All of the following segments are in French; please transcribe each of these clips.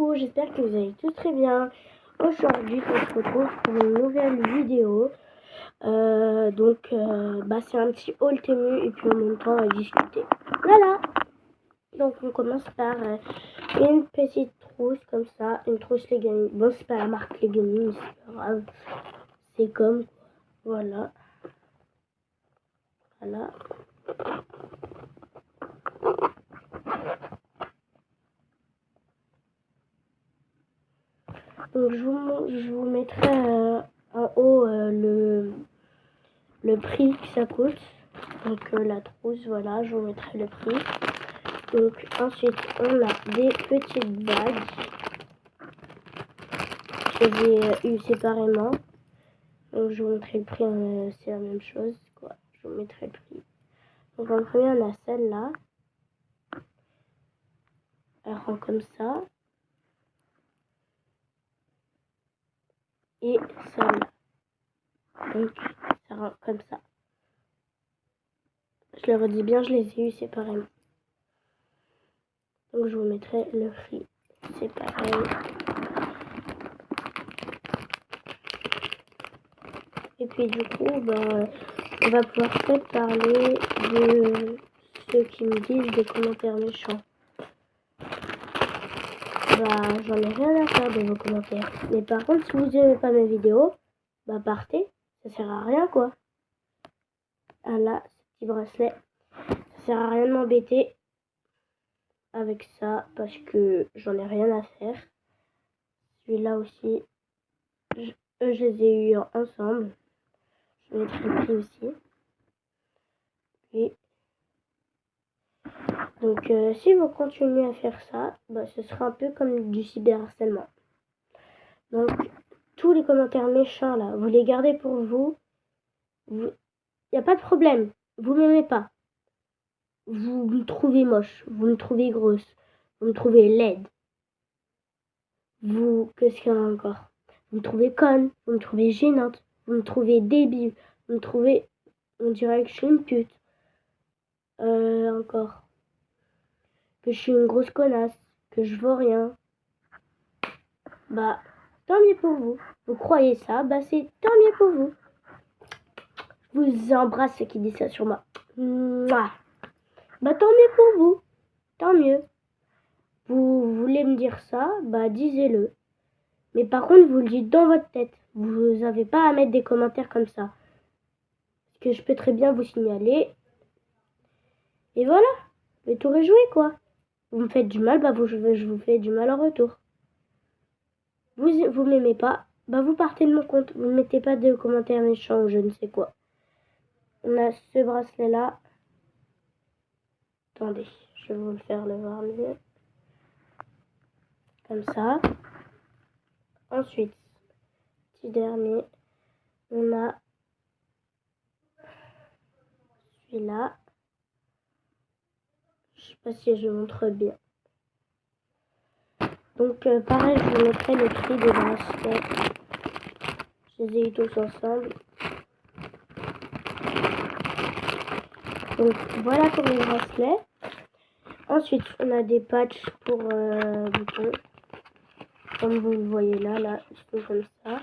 Coucou, j'espère que vous allez tous très bien. Aujourd'hui, on se retrouve pour une nouvelle vidéo. C'est un petit haul Temu et puis en même temps on va discuter. Voilà. Donc on commence par une petite trousse comme ça, une trousse Leggings. Bon, c'est pas la marque Leggings, mais c'est pas grave. C'est comme quoi. Voilà. Voilà. Donc je vous mettrai en haut le prix que ça coûte. Donc la trousse, voilà, je vous mettrai le prix. Donc ensuite on a des petites bagues. Je les ai eues séparément. Donc je vous mettrai le prix, c'est la même chose quoi. Je vous mettrai le prix. Donc en premier on a celle-là. Elle rend comme ça. Et celle-là. Donc ça rend comme ça. Je le redis bien, je les ai eues séparément. Donc je vous mettrai le prix. C'est pareil. Et puis du coup, on va pouvoir peut-être parler de ceux qui me disent des commentaires méchants. J'en ai rien à faire de vos commentaires. Mais par contre, si vous n'aimez pas mes vidéos, partez. Ça sert à rien quoi. Ah là, ce petit bracelet. Ça sert à rien de m'embêter avec ça parce que j'en ai rien à faire. Celui-là aussi, je les ai eu ensemble. Je vais mettre le prix aussi. Et donc, si vous continuez à faire ça, ce sera un peu comme du cyberharcèlement. Donc, tous les commentaires méchants, là, vous les gardez pour vous. Il n'y a pas de problème. Vous m'aimez pas. Vous me trouvez moche. Vous me trouvez grosse. Vous me trouvez laide. Qu'est-ce qu'il y en a encore? Vous me trouvez conne. Vous me trouvez gênante. Vous me trouvez débile. Vous me trouvez... On dirait que je suis une pute. Encore. Que je suis une grosse connasse. Que je vaux rien. Tant mieux pour vous. Vous croyez ça, c'est tant mieux pour vous. Je vous embrasse ceux qui disent ça sur moi. Mouah. Tant mieux pour vous. Tant mieux. Vous voulez me dire ça, disez-le. Mais par contre, vous le dites dans votre tête. Vous n'avez pas à mettre des commentaires comme ça. Parce que je peux très bien vous signaler. Et voilà. Le tour est joué, quoi. Vous me faites du mal, je vous fais du mal en retour. Vous m'aimez pas, vous partez de mon compte. Vous ne mettez pas de commentaires méchants ou je ne sais quoi. On a ce bracelet là. Attendez, je vais vous le faire le voir mieux. Comme ça. Ensuite, petit dernier, on a celui-là. Je sais pas si je montre bien. Donc pareil, je vous mettrai le prix des bracelets. Je les ai eu tous ensemble. Donc voilà pour les bracelets. Ensuite, on a des patchs pour boutons. Comme vous le voyez là, ils sont comme ça.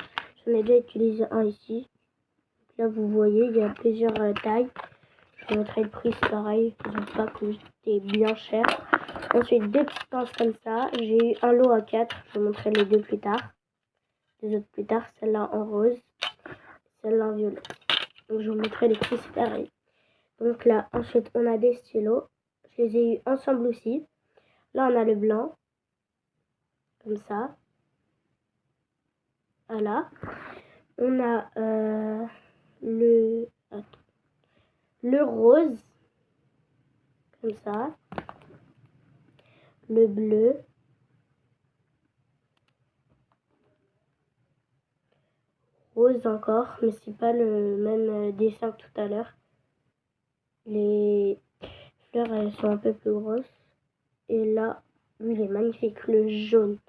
J'en ai déjà utilisé un ici. Donc là, vous voyez, il y a plusieurs tailles. Je vous mettrai le prix, c'est pareil. Ils n'ont pas coûté bien cher. Ensuite, deux petites pinces comme ça. J'ai eu un lot à 4. Je vous montrerai les deux plus tard. Les autres plus tard, celle-là en rose. Celle-là en violet. Donc je vous mettrai les prix, c'est pareil. Donc là, ensuite, on a des stylos. Je les ai eu ensemble aussi. Là, on a le blanc. Comme ça. Voilà. On a le rose. Comme ça. Le bleu. Rose encore. Mais c'est pas le même dessin que tout à l'heure. Les fleurs, elles sont un peu plus grosses. Et là, lui, il est magnifique. Le jaune.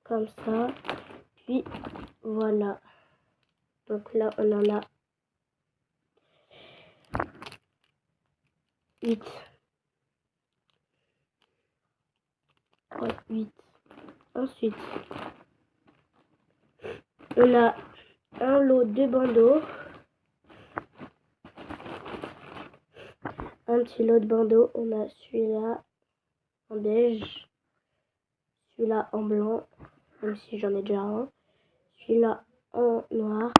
Comme ça. Puis, voilà. Donc là, on en a 8. 3, 8. Ensuite, on a un lot de bandeaux. Un petit lot de bandeaux. On a celui-là en beige. Celui-là en blanc. Même si j'en ai déjà un. Celui-là en noir.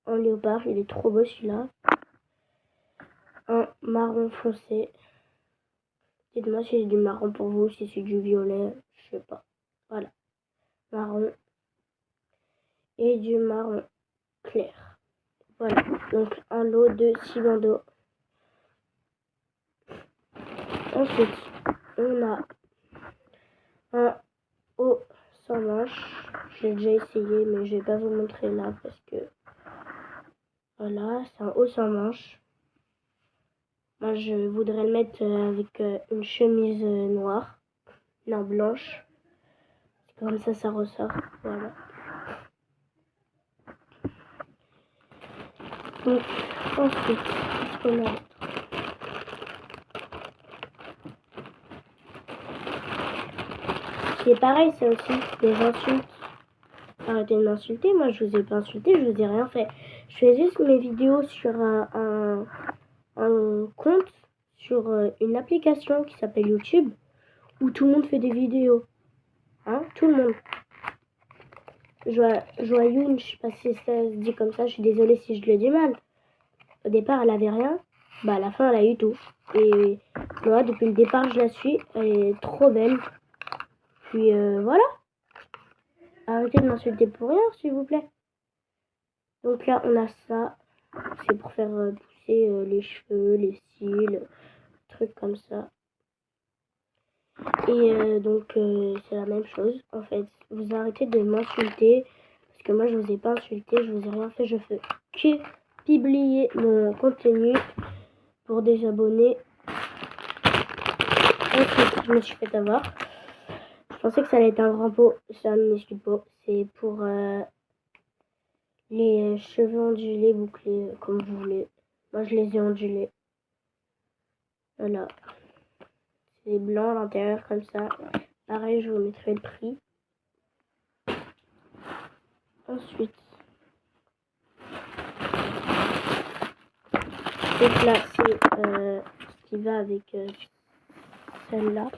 En léopard. Il est trop beau celui-là. Un marron foncé. Dites-moi si c'est du marron pour vous, si c'est du violet, je sais pas. Voilà. Marron. Et du marron clair. Voilà. Donc un lot de 6 bandeaux. Ensuite, on a un haut sans manches. J'ai déjà essayé, mais je vais pas vous montrer là parce que voilà, c'est un haut sans manches. Moi, je voudrais le mettre avec une chemise noire, non blanche. Comme ça ressort. Voilà. Donc, ensuite, qu'est-ce qu'on a? C'est pareil, ça aussi, des insultes. Arrêtez de m'insulter, moi je vous ai pas insulté, je vous ai rien fait. Je fais juste mes vidéos sur un compte, sur une application qui s'appelle YouTube, où tout le monde fait des vidéos. Hein, tout le monde. Joyoun, je sais pas si ça se dit comme ça, je suis désolée si je le dis mal. Au départ, elle avait rien, bah à la fin, elle a eu tout. Et moi, depuis le départ, je la suis, elle est trop belle. Puis voilà. Arrêtez de m'insulter pour rien, s'il vous plaît. Donc là, on a ça. C'est pour faire pousser les cheveux, les cils, trucs comme ça. Et donc, c'est la même chose. En fait, vous arrêtez de m'insulter. Parce que moi, je vous ai pas insulté. Je vous ai rien fait. Je fais que publier mon contenu pour des abonnés. Ensuite, je me suis fait avoir. Je pensais que ça allait être un grand pot. Ça ne m'excuse pas. C'est pour les cheveux ondulés, bouclés, comme vous voulez. Moi, je les ai ondulés. Voilà. C'est blanc à l'intérieur, comme ça. Pareil, je vous mettrai le prix. Ensuite. Donc là, c'est ce qui va avec celle-là.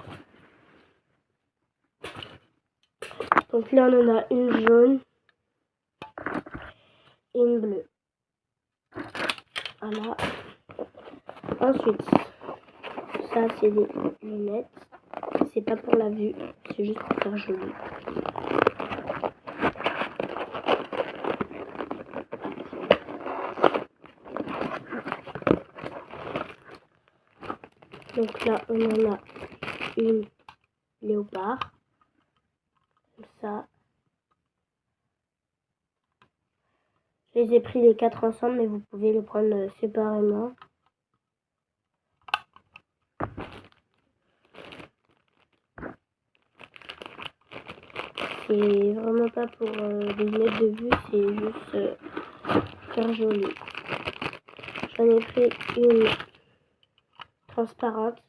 Donc là, on en a une jaune et une bleue. Voilà. Ensuite, ça, c'est des lunettes. C'est pas pour la vue, c'est juste pour faire joli. Donc là, on en a une léopard. Comme ça. Je les ai pris les 4 ensemble, mais vous pouvez les prendre séparément. C'est vraiment pas pour des lunettes de vue, c'est juste faire joli. J'en ai pris une transparente.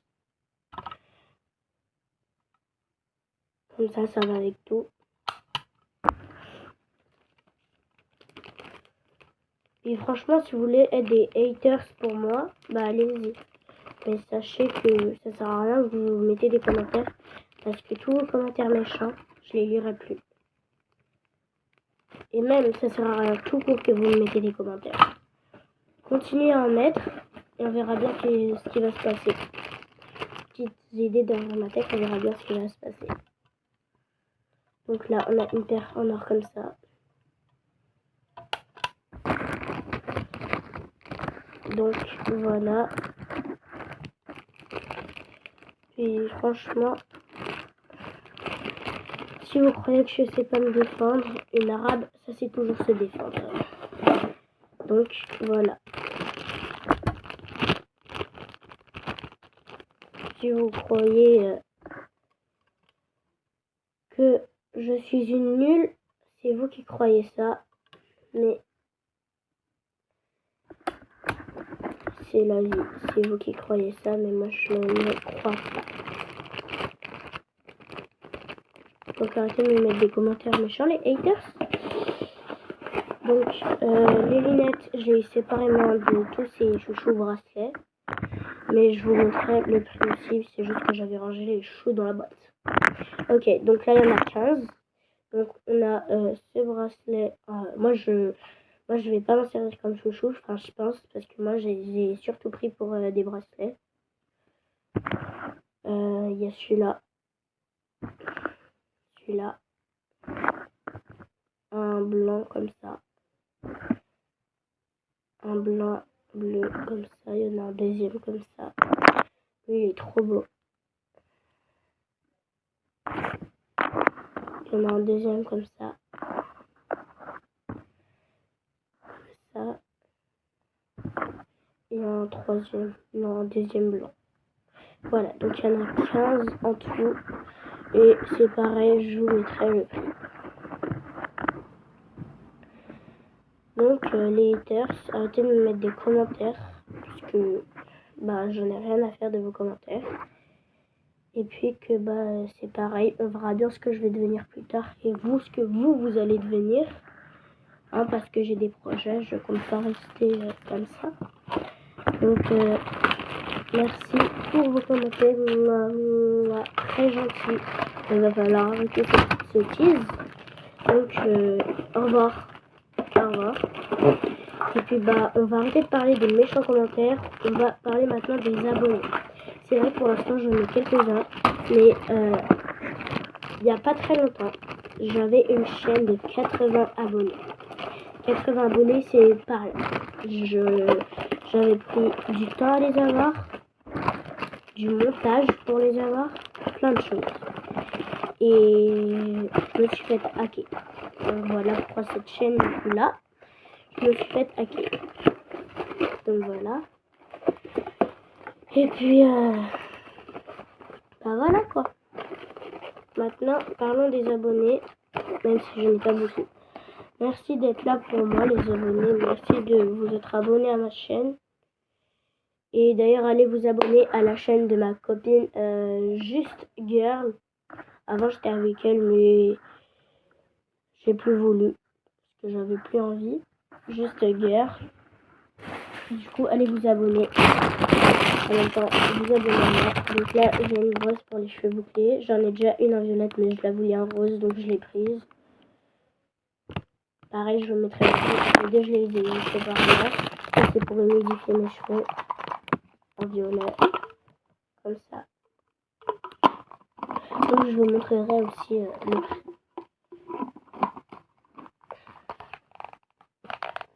Comme ça va avec tout. Et franchement, si vous voulez être des haters pour moi, bah allez-y. Mais sachez que ça sert à rien que vous mettez des commentaires. Parce que tous vos commentaires méchants, je les lirai plus. Et même, ça sert à rien tout court que vous me mettez des commentaires. Continuez à en mettre et on verra bien ce qui va se passer. Petites idées dans ma tête, on verra bien ce qui va se passer. Donc là, on a une paire en or comme ça. Donc voilà. Puis franchement, si vous croyez que je sais pas me défendre, une arabe, ça sait toujours se défendre. Donc voilà. Si vous croyez que je suis une nulle, c'est vous qui croyez ça. Mais c'est la vie. C'est vous qui croyez ça, mais moi je ne crois pas. Donc arrêtez de me mettre des commentaires méchants, les haters. Donc les lunettes, j'ai séparément de tous ces chouchous bracelets. Mais je vous montrerai le prix aussi, c'est juste que j'avais rangé les chouchous dans la boîte. Ok, donc là il y en a 15. Donc on a ce bracelet. Moi je vais pas m'en servir comme chouchou, enfin je pense, parce que moi j'ai surtout pris pour des bracelets. Il y a celui-là. Un blanc comme ça. Un blanc bleu comme ça. Il y en a un deuxième comme ça. Lui il est trop beau. Il y en a un deuxième comme ça. Ça. Et un troisième. Non, un deuxième blanc. Voilà, donc il y en a 15 en tout. Et c'est pareil, je vous mettrai le prix. Donc les haters, arrêtez de me mettre des commentaires. Puisque j'en ai rien à faire de vos commentaires. Et puis que c'est pareil, on verra bien ce que je vais devenir plus tard. Et vous, ce que vous allez devenir. Hein, parce que j'ai des projets, je compte pas rester comme ça. Donc merci pour vos commentaires, très gentil. Il va falloir arrêter cette sottise. Donc au revoir. Et puis on va arrêter de parler des méchants commentaires. On va parler maintenant des abonnés. C'est vrai que pour l'instant j'en ai quelques-uns, mais il n'y a pas très longtemps, j'avais une chaîne de 80 abonnés. 80 abonnés, c'est pareil. J'avais pris du temps à les avoir, du montage pour les avoir, plein de choses. Et je me suis fait hacker. Voilà pourquoi cette chaîne-là, je me suis fait hacker. Donc voilà. Et puis, voilà quoi. Maintenant, parlons des abonnés, même si je n'ai pas beaucoup. Merci d'être là pour moi, les abonnés. Merci de vous être abonnés à ma chaîne. Et d'ailleurs, allez vous abonner à la chaîne de ma copine Juste Girl. Avant, j'étais avec elle, mais j'ai plus voulu. Parce que j'avais plus envie. Juste Girl. Du coup, allez vous abonner. En même temps, vous abonnez à moi. Donc là, j'ai une brosse pour les cheveux bouclés. J'en ai déjà une en violette, mais je la voulais en rose, donc je l'ai prise. Pareil, je mettrai les deux, je les ai séparément. Ça, c'est pour humidifier mes cheveux en violet. Comme ça. Donc, je vous montrerai aussi le prix.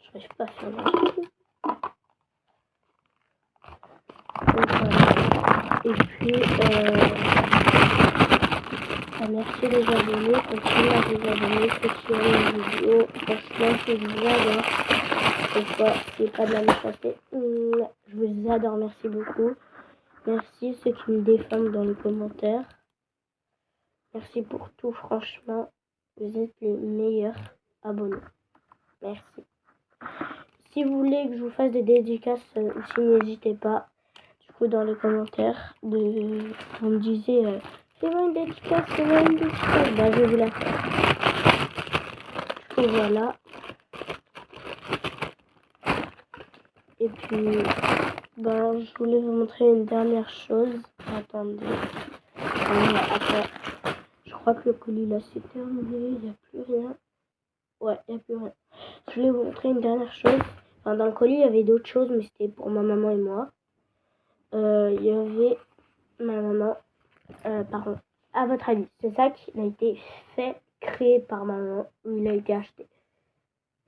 Je n'arrive pas à faire le prix. Donc, voilà. Et puis, merci les abonnés. Continuez à vous abonner. Ceux qui aiment les vidéos. Franchement, je vous adore. Cette fois, c'est pas de la méchanceté. Je vous adore. Merci beaucoup. Merci ceux qui me défendent dans les commentaires. Merci pour tout, franchement. Vous êtes les meilleurs abonnés. Merci. Si vous voulez que je vous fasse des dédicaces aussi, n'hésitez pas. Du coup, dans les commentaires, vous me disiez fais-moi une dédicace, fais-moi une dédicace. Je vais vous la faire. Du coup, voilà. Et puis, je voulais vous montrer une dernière chose. Attendez. Attends. Je crois que le colis là c'est terminé, il n'y a plus rien. Ouais, il n'y a plus rien. Je voulais vous montrer une dernière chose. Enfin, dans le colis il y avait d'autres choses, mais c'était pour ma maman et moi. Il y avait ma maman. Pardon. À votre avis, ce sac il a été créé par ma maman ou il a été acheté?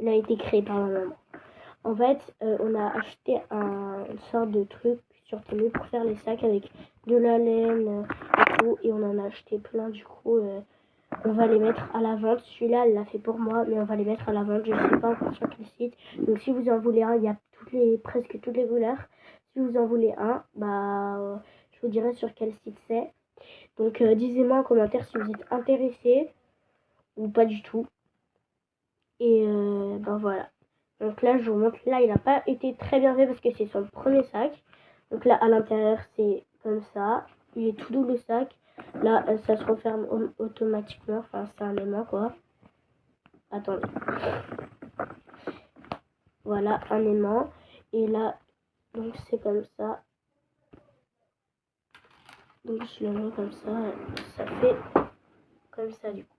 Il a été créé par ma maman. En fait, on a acheté une sorte de truc sur Temu pour faire les sacs avec de la laine et tout. Et on en a acheté plein. Du coup, on va les mettre à la vente. Celui-là, elle l'a fait pour moi, mais on va les mettre à la vente. Je ne sais pas encore sur quel site. Donc, si vous en voulez un, il y a presque toutes les couleurs. Si vous en voulez un, je vous dirai sur quel site c'est. Donc, dites-moi en commentaire si vous êtes intéressé ou pas du tout. Et voilà. Donc là, je vous montre. Là, il n'a pas été très bien fait parce que c'est son premier sac. Donc là, à l'intérieur, c'est comme ça. Il est tout doux le sac. Là, ça se referme automatiquement. Enfin, c'est un aimant, quoi. Attendez. Voilà, un aimant. Et là, donc c'est comme ça. Donc je le mets comme ça. Ça fait comme ça, du coup.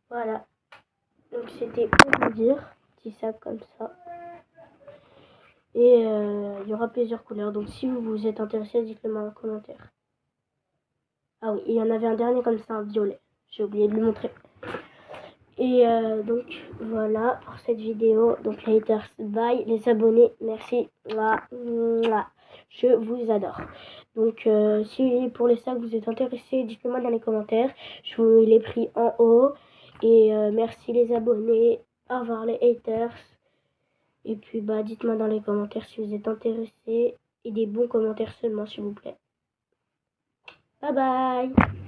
Voilà. Donc c'était pour vous dire. Petit sac comme ça. Et il y aura plusieurs couleurs. Donc si vous vous êtes intéressé, dites-le moi en commentaire. Ah oui, il y en avait un dernier comme ça, un violet. J'ai oublié de le montrer. Et donc voilà pour cette vidéo. Donc les haters, bye. Les abonnés, merci. Je vous adore. Donc si pour les sacs vous êtes intéressés, dites-le moi dans les commentaires. Je vous l'ai pris en haut. Et merci les abonnés. Au revoir les haters. Et puis bah dites-moi dans les commentaires si vous êtes intéressés. Et des bons commentaires seulement s'il vous plaît. Bye bye.